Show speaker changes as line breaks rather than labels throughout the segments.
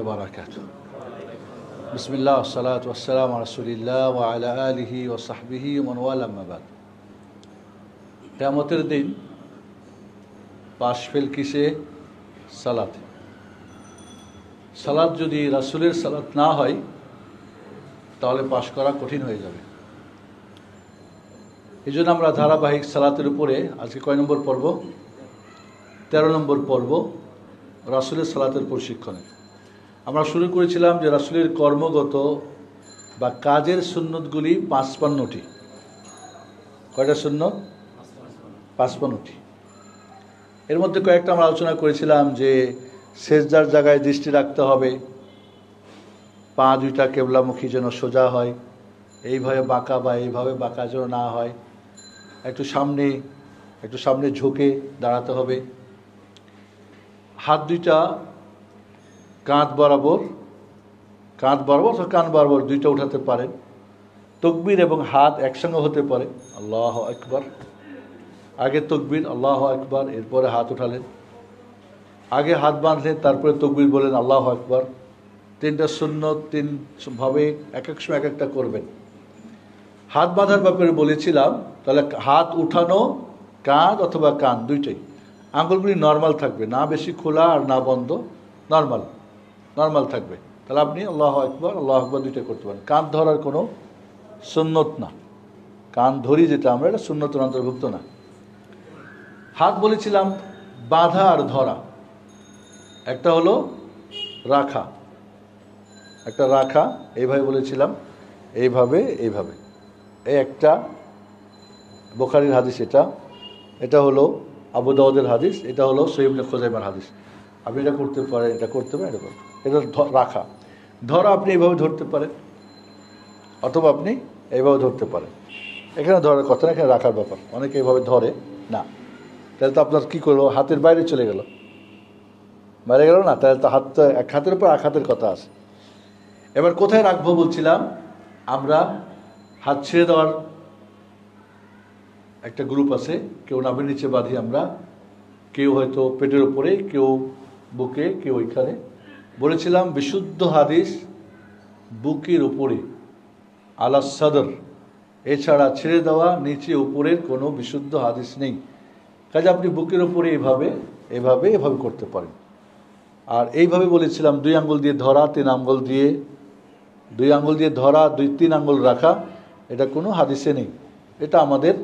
বারাকাতুহু। বিসমিল্লাহ আসসালাতু ওয়াসসালামু আলা রাসূলিল্লাহ ওয়া আলা আলিহি ওয়া সাহবিহি ওয়া মান ওয়ালা, আম্মা বাদ। কিয়ামতের দিন পাশ ফেল কিসে? সালাতে। সালাত যদি রাসূলের সালাত না হয় তাহলে পাশ করা কঠিন হয়ে যাবে। এই জন্য আমরা ধারাবাহিক সালাতের উপরে আজকে কয় নম্বর পর্ব? 13 নম্বর পর্ব, রাসূলের সালাতের প্রশিক্ষণে। আমরা শুরু করেছিলাম যে রাসূলের কর্মগত বা কাজের সুন্নতগুলি 55টি। কয়টা সুন্নত? 55টি। এর মধ্যে কয়েকটা আমরা আলোচনা করেছিলাম যে সেজদার জায়গায় দৃষ্টি রাখতে হবে, পা দুইটা কেবলামুখী যেন সোজা হয়, এইভাবে বাঁকা বা এইভাবে বাঁকা যেন না হয়, একটু সামনে ঝুঁকে দাঁড়াতে হবে, হাত দুইটা কাঁধ বরাবর অথবা কান বরাবর দুইটা উঠাতে পারেন, তাকবীর এবং হাত একসঙ্গে হতে পারে। আল্লাহু আকবার, আগে তাকবীর আল্লাহু আকবার, এরপরে হাত উঠালেন, আগে হাত বাঁধলেন, তারপরে তাকবীর বলেন আল্লাহু আকবার। 3টা সুন্নত 3 ভাবে এক এক সময় এক একটা করবেন। হাত বাঁধার ব্যাপারে বলেছিলাম, তাহলে হাত উঠানো কাঁধ অথবা কান দুইটাই, আঙ্গুলগুলি নর্মাল থাকবে, না বেশি খোলা আর না বন্ধ, নর্মাল থাকবে। তাহলে আপনি আল্লাহু আকবার দুইটা করতে পারেন। কাঁধ ধরার কোনো সুন্নত না, কান ধরি যেটা আমরা, এটা সুন্নতের অন্তর্ভুক্ত না। হাত বলেছিলাম বাঁধা আর ধরা, একটা হলো রাখা, এইভাবে বলেছিলাম, এইভাবে এই একটা বুখারীর হাদিস, এটা হলো আবু দাউদের হাদিস, এটা হলো সহিহ ইবনে খুজাইমার হাদিস। আপনি এটা করতে পারেন, এটা রাখা। ধরা আপনি এইভাবে ধরতে পারেন অথবা আপনি এইভাবে ধরতে পারেন। এখানে ধরার কথা না, এখানে রাখার ব্যাপার। অনেকে এইভাবে ধরে না, তাহলে তো আপনার কী করলো, হাতের বাইরে চলে গেল না, তাহলে তো হাতটা এক হাতের উপর এক হাতের কথা আছে। এবার কোথায় রাখবো বলছিলাম আমরা, হাত ছেড়ে দেওয়ার একটা গ্রুপ আছে, কেউ নাভির নিচে বাঁধি আমরা, কেউ হয়তো পেটের উপরে, কেউ বুকে, কেউ ওইখানে। বলেছিলাম বিশুদ্ধ হাদিস বুকের উপরে আলা সাদর, এছাড়া ছেড়ে দেওয়া নিচে উপরের কোনো বিশুদ্ধ হাদিস নেই। কাজে আপনি বুকের উপরে এভাবে করতে পারেন। আর এইভাবে বলেছিলাম 2 আঙ্গুল দিয়ে ধরা, 3 আঙ্গুল দিয়ে 2 আঙ্গুল দিয়ে ধরা, 2-3 আঙ্গুল রাখা, এটা কোনো হাদিসে নেই। এটা আমাদের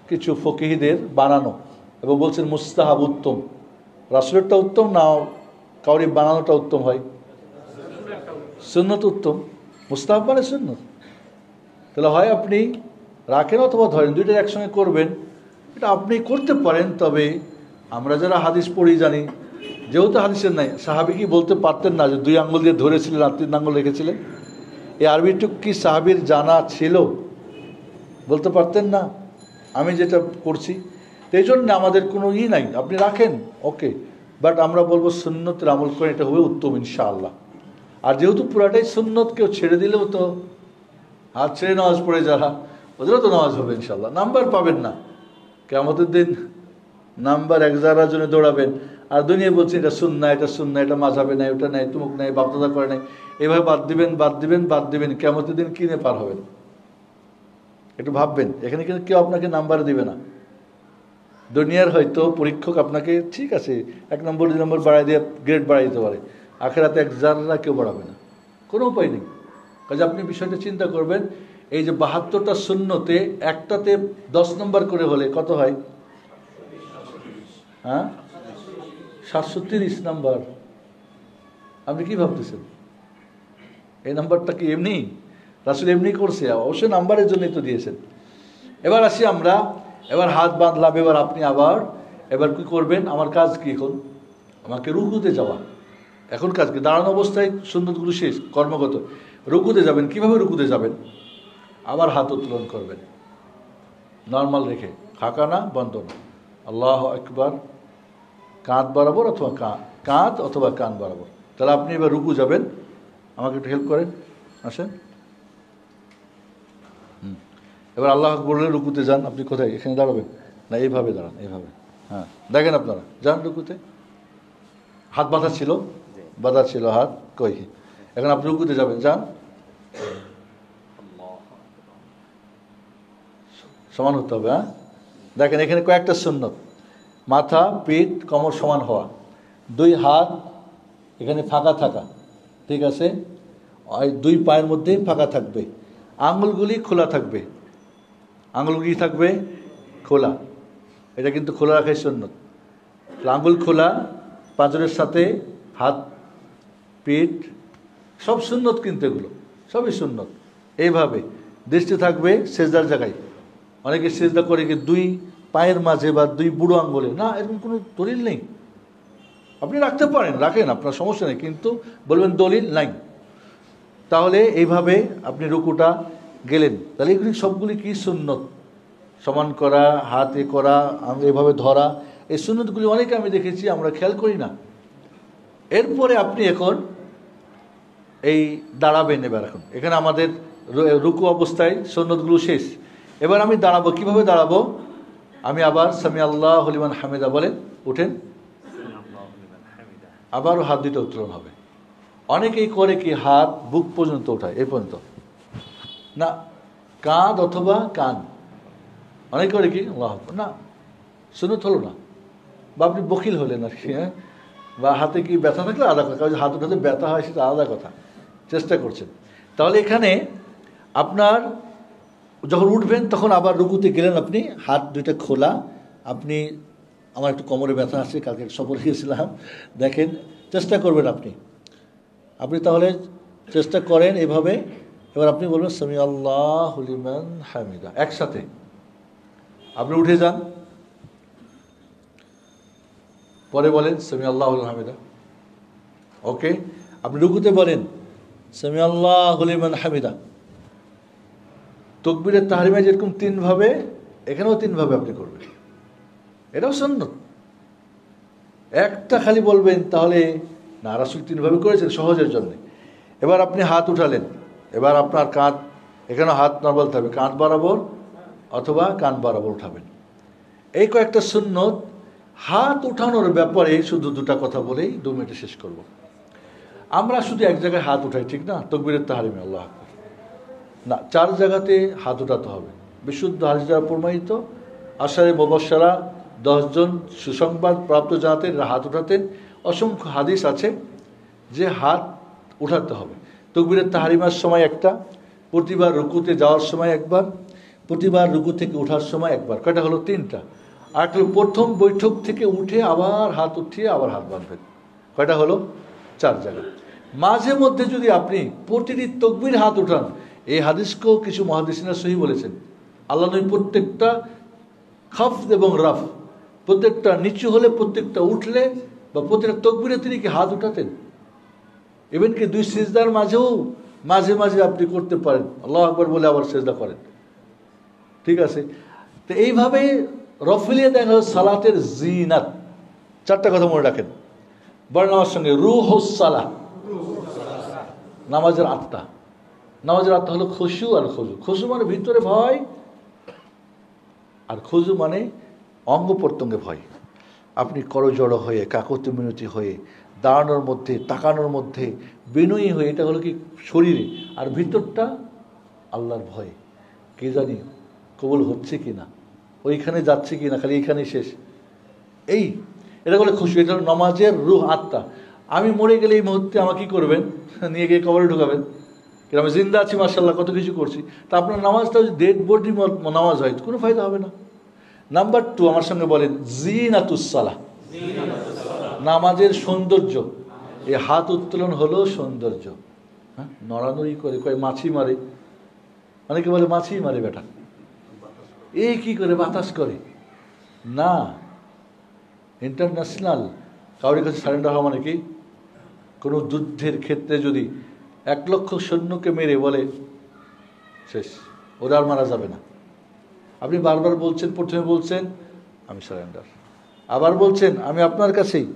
কিছু ফকিহীদের বানানো, এবং বলছেন মুস্তাহাব উত্তম। রাসূলেরটা উত্তম না কাউরি বানানোটা উত্তম হয়? সুন্নত উত্তম, মুস্তাহাব মানে সুন্নত। তাহলে হয় আপনি রাখেন অথবা ধরেন, দুইটা একসঙ্গে করবেন, এটা আপনি করতে পারেন। তবে আমরা যারা হাদিস পড়ি জানি, যেহেতু হাদিসের নাই, সাহাবী কি বলতে পারতেন না যে 2 আঙ্গুল দিয়ে ধরেছিলেন আর 3 আঙ্গুল রেখেছিলেন? এই আরবিটুক কি সাহাবীর জানা ছিল? বলতে পারতেন না, আমি যেটা করছি। তো এই জন্য আমাদের কোনো নাই, আপনি রাখেন ওকে, বাট আমরা বলবো সুন্নতের আমল করেন, এটা হবে উত্তম ইনশাআল্লাহ। আর যেহেতু পুরাটাই সুন্নত, কেউ ছেড়ে দিলেও তো, হাত ছেড়ে নামাজ পড়ে যারা, ওদেরও তো নামাজ হবে ইনশাআল্লাহ, নাম্বার পাবেন না। কিয়ামতের দিন নাম্বার 1000 জনে দৌড়াবেন, আর দুনিয়া বলছে এটা সুন্নাহ, এটা মাযহাবে নাই, ওটা নাই, তুমুক নাই, বাপদাদা করে নাই, এভাবে বাদ দিবেন। কিয়ামতের দিন কিনে পার হবেন? একটু ভাববেন। এখানে কিন্তু কেউ আপনাকে নাম্বার দিবে না। দুনিয়ার হয়তো পরীক্ষক আপনাকে ঠিক আছে 1 নম্বর 2 নম্বর বাড়াই দিয়ে গ্রেড বাড়াই দিতে পারে, আখিরাতে 1 জাররা কেউ বাড়াবে না, কোনো উপায় নেই। কাজে আপনি বিষয়টা চিন্তা করবেন, এই যে 72টা সুন্নতে একটাতে 10 নম্বর করে হলে কত হয়? 730 নাম্বার। আপনি কি ভাবতেছেন? এই নাম্বারটা কি এমনি রাসূল এমনি করছে? অবশ্যই নাম্বারের জন্যই তো দিয়েছেন। এবার আসি আমরা, এবার হাত বাঁধলাম, এবার আপনি এবার কি করবেন? আমার কাজ কি এখন? আমাকে রুকুতে যাওয়া। এখন কাজ কি? দাঁড়ানো অবস্থায় সুন্নতগুলো শেষ, কর্মগত। রুকুতে যাবেন, কিভাবে রুকুতে যাবেন? আবার হাত উত্তোলন করবেন, নর্মাল রেখে, খাকা না, বন্ধ না। আল্লাহু আকবার, কাঁধ বরাবর অথবা কান বরাবর। তাহলে আপনি এবার রুকু যাবেন, আমাকে একটু হেল্প করেন, আসেন। এবার আল্লাহ বললে রুকুতে যান। আপনি কোথায়? এখানে দাঁড়াবেন না, এইভাবে দাঁড়ান, এইভাবে। হ্যাঁ, দেখেন আপনারা যান রুকুতে। হাত বাঁধা ছিল, বাঁধা ছিল হাত কই। এখন আপনি রুকুতে যাবেন, যান, সমান হতে হবে। হ্যাঁ, দেখেন এখানে কয়েকটা সুন্নত। মাথা, পিঠ, কোমর সমান হওয়া, দুই হাত এখানে ফাঁকা থাকা, ঠিক আছে, দুই পায়ের মধ্যে ফাঁকা থাকবে, আঙুলগুলি খোলা থাকবে, আঙুলগুলি থাকবে খোলা, এটা কিন্তু খোলা রাখাই সুন্নত। আঙুল খোলা, পাঁজরের সাথে হাত, পিঠ, সব সুন্নত কিন্তু এগুলো সবই সুন্নত। এইভাবে দৃষ্টি থাকবে সেজদার জায়গায়। অনেকে সেজদা করে কি দুই পায়ের মাঝে বা দুই বুড়ো আঙ্গুলে, না, এরকম কোনো দলিল নেই। আপনি রাখতে পারেন, রাখেন, আপনার সমস্যা নেই, কিন্তু বলবেন দলিল নাই। তাহলে এইভাবে আপনি রুকুটা গেলেন, তাহলে এগুলি সবগুলি কি সুন্নত। সমান করা, হাত এ করা, এভাবে ধরা, এই সুন্নতগুলি অনেকে আমি দেখেছি আমরা খেয়াল করি না। এরপরে আপনি এখন এই দাঁড়াবেন। এবার এখন এখানে আমাদের রুকু অবস্থায় সুন্নতগুলো শেষ। এবার আমি দাঁড়াবো। কিভাবে দাঁড়াবো? আমি আবার সামি আল্লাহু লিমান হামিদা বলেন, উঠেন, আবারও হাত দুটো উত্তোলন হবে। অনেকেই করে কি হাত বুক পর্যন্ত ওঠায়, এই পর্যন্ত না, কাঁধ অথবা কান। অনেকে করে কি আল্লাহ না, সুন্নত হলো না, বা আপনি বকিল হলেন আর কি। হ্যাঁ, বা হাতে কি ব্যথা থাকলে আলাদা কথা, কারণ হাত উঠাতে ব্যথা হয় সেটা আলাদা কথা, চেষ্টা করছেন। তাহলে এখানে আপনার যখন উঠবেন তখন আবার রুকুতে গেলেন, আপনি হাত দুইটা খোলা, আপনি, আমার একটু কোমরে ব্যথা আছে, কালকে সফর গিয়েছিলাম, দেখেন চেষ্টা করবেন আপনি তাহলে চেষ্টা করেন এভাবে। এবার আপনি বলবেন সামি আল্লাহু লিমান হামিদা, একসাথে আপনি উঠে যান, পরে বলেন সামি আল্লাহু লিমান হামিদা। ওকে, আপনি রুকুতে বলেন সামি আল্লাহু লিমান হামিদা। তাকবীরের তাহরিমে যেরকম তিনভাবে, এখানেও তিনভাবে আপনি করবেন, এটাও সুন্নত। একটা খালি বলবেন তাহলে না, রাসূল তিনভাবে করেছেন সহজের জন্য। এবার আপনি হাত উঠালেন, এবার আপনার কাঁধ, এখানেও হাত নর্মাল থাকবে, কাঁধ বরাবর অথবা কান বরাবর উঠাবেন। এই কয়েকটা সুন্নত। হাত উঠানোর ব্যাপারে শুধু দুটা কথা বলেই 2 মিনিটে শেষ করব। আমরা শুধু এক জায়গায় হাত উঠাই, ঠিক না? তাকবীরের তাহরিমে আল্লাহু আকবার, না, 4 জায়গাতে হাত উঠাতে হবে। বিশুদ্ধ হাদিস দ্বারা প্রমাণিত, আশারে মুবাশশারা 10 জন সুসংবাদ প্রাপ্ত জাতের হাত উঠাতেন। অসংখ্য হাদিস আছে যে হাত উঠাতে হবে। তাকবীরের তাহরিমার সময় একটা, প্রতিবার রুকুতে যাওয়ার সময় একবার, প্রতিবার রুকু থেকে ওঠার সময় একবার। কয়টা হলো? 3টা। আর একটা প্রথম বৈঠক থেকে উঠে আবার হাত উঠিয়ে আবার হাত বাঁধবেন। কয়টা হলো? 4 জায়গা। মাঝে মধ্যে যদি আপনি প্রতিটি তাকবীর হাত উঠান, এই হাদিসকেও কিছু মুহাদ্দিসিনরা সহিহ বলেছেন। আল্লাহ নবী প্রত্যেকটা খাফদ এবং রাফ, প্রত্যেকটা নিচু হলে, প্রত্যেকটা উঠলে বা প্রত্যেকটা তাকবীরে তিনি কি হাত উঠাতেন। ইভেন কি 2 সিজদার মাঝেও মাঝে মাঝে আপনি করতে পারেন, আল্লাহু আকবার বলে আবার সিজদা করেন, ঠিক আছে? তো এইভাবে রফিলিয়ে দেখা হল সালাতের জিনাত। 4টা কথা মনে রাখেন, বলেন আমার সঙ্গে, রুহুস সালাহ, নামাজের আত্মা। নামাজের আত্মা হলো খুশু আর খুজু। খুশু মানে ভিতরে ভয়, আর খুজু মানে অঙ্গ প্রত্যঙ্গে ভয়। আপনি করজড়ো হয়ে, কাকতি মিনতি হয়ে, দাঁড়ানোর মধ্যে, তাকানোর মধ্যে বিনয়ী হয়ে, এটা হলো কি শরীরে, আর ভিতরটা আল্লাহর ভয়, কে জানি কবুল হচ্ছে কি না, ওইখানে যাচ্ছে কি না, খালি এইখানেই শেষ। এই এটা বলে খুশি, এটা হলো নামাজের রুহ, আত্মা। আমি মরে গেলে এই মুহূর্তে আমাকে কী করবেন? নিয়ে গিয়ে কবরে ঢুকাবেন। কিন্তু আমি জিন্দা আছি, মাশাআল্লাহ, কত কিছু করছি। তা আপনার নামাজটা যদি ডেড বডি নামাজ হয়, কোনো ফায়দা হবে না। নাম্বার 2, আমার সঙ্গে বলেন, জিনাতুস সালাহ, নামাজের সৌন্দর্য। এই হাত উত্তোলন হলো সৌন্দর্য। হ্যাঁ, নড়ানড়ি করে, কয় মাছি মারে, অনেকে বলে মাছি মারে বেটা, এই কি করে বাতাস করে না। ইন্টারন্যাশনাল কাউরের কাছে সারেন্ডার হওয়া মানে কি? কোনো যুদ্ধের ক্ষেত্রে যদি 1 লক্ষ সৈন্যকে মেরে বলে শেষ, ওরা আর মারা যাবে না, আপনি বারবার বলছেন, প্রথমে বলছেন আমি সারেন্ডার, আবার বলছেন আমি আপনার কাছেই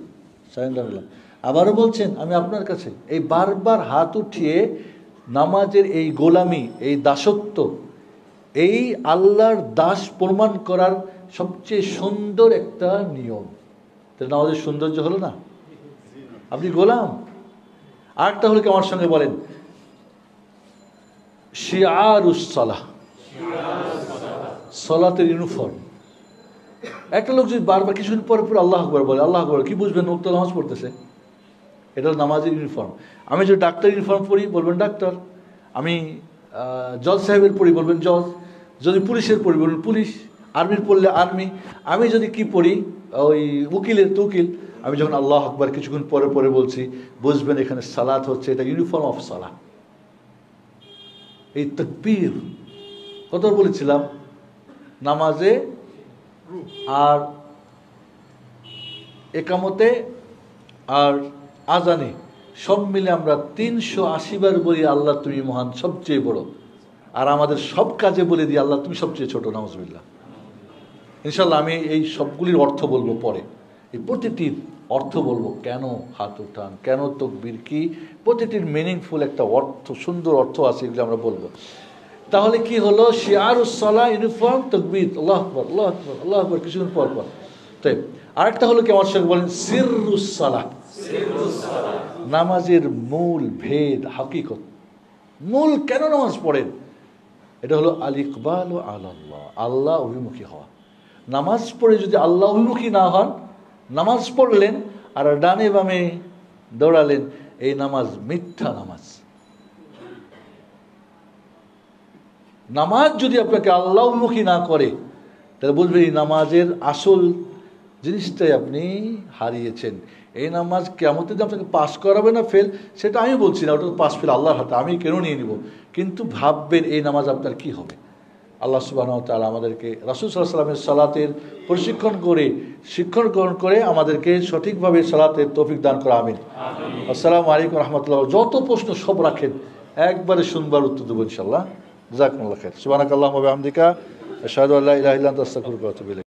সারেন্ডার হলাম, আবারও বলছেন আমি আপনার কাছে। এই বারবার হাত উঠিয়ে নামাজের এই গোলামি, এই দাসত্ব, এই আল্লাহর দাস প্রমাণ করার সবচেয়ে সুন্দর একটা নিয়ম। তাহলে নামাজের সৌন্দর্য হলো না? আপনি গোলাম, আরেকটা হলো কি আমার সঙ্গে বলেন, শিআরুস সালাহ, সালাতের ইউনিফর্ম। একটা লোক যদি বারবার কিছুদিন পরে পরে আল্লাহ আকবার বলে, আল্লাহ আকবার, কি বুঝবেন লোক তো নামাজ পড়তেছে? এটা হলো নামাজের ইউনিফর্ম। আমি যদি ডাক্তার ইউনিফর্ম পরি বলবেন ডাক্তার, আমি জজ সাহেবের পড়ি বলবেন জজ, যদি পুলিশের পড়ি বলবেন পুলিশ, আর্মির পড়লে আর্মি। আমি যদি কি পড়ি, ওই উকিলের তো উকিল। আমি যখন আল্লাহ আকবার কিছুক্ষণ পরে পরে বলছি, বুঝবেন এখানে সালাত হচ্ছে, এটা ইউনিফর্ম অফ সালাত। এই তাকবীর কত বলেছিলাম, নামাজে আর একামতে আর আজানে সব মিলে আমরা 380 বার বলি আল্লাহ তুমি মহান, সবচেয়ে বড়। আর আমাদের সব কাজে বলে দিই আল্লাহ তুমি সবচেয়ে ছোট, নাউজুবিল্লাহ। ইনশাল্লাহ আমি এই সবগুলির অর্থ বলবো পরে, এই প্রতিটির অর্থ বলবো, কেন হাত উঠান, কেন তাকবীর কি, প্রতিটির মিনিংফুল একটা অর্থ, সুন্দর অর্থ আছে, এগুলো আমরা বলবো। তাহলে কি হলো, শিআরুস সালাহ ইউনিফর্ম, তাকবীর, আল্লাহু আকবার, আল্লাহু আকবার, আল্লাহু আকবার কিছুক্ষণ পর পর। তাই আরেকটা হলো কি আমার সঙ্গে বলেন, সিররুস সালাহ, নামাজের মূল ভেদ, হাকিকত, মূল কেন নামাজ পড়েন, এটা হলো আল ইকবাল ও আল্লাহ, আল্লাহ অভিমুখী হওয়া। নামাজ পড়ে যদি আল্লাহ অভিমুখী না হন, নামাজ পড়লেন আর ডানে বামে দৌড়ালেন, এই নামাজ মিথ্যা নামাজ। নামাজ যদি আপনাকে আল্লাহ অভিমুখী না করে, তাহলে বুঝবেন এই নামাজের আসল জিনিসটাই আপনি হারিয়েছেন। এই নামাজ কিয়ামতের দিন আপনাকে পাস করাবে না ফেল, সেটা আমি বলছি না, ওটা পাস ফেল আল্লাহর হাতে, আমি কেন নিয়ে নিব। কিন্তু ভাববেন এই নামাজ আপনার কি হবে। আল্লাহ সুবহানাহু ওয়া তাআলা আমাদেরকে রাসূল সাল্লাল্লাহু আলাইহি ওয়াসাল্লামের সালাতের প্রশিক্ষণ করে, শিক্ষণ গ্রহণ করে আমাদেরকে সঠিকভাবে সালাতের তৌফিক দান করা, আমিন। আসসালামু আলাইকুম রাহমাতুল্লাহ। যত প্রশ্ন সব রাখেন, একবারে শুনবার উত্তর দেবো ইনশাআল্লাহ। জাযাকুমুল্লাহ খাইর। সুবহানাকাল্লাহুম্মা ওয়া বিহামদিকা, আশহাদু আল্লা ইলাহা ইল্লা আনতা, আস্তাগফিরুকা ওয়া আতুবু ইলাইক।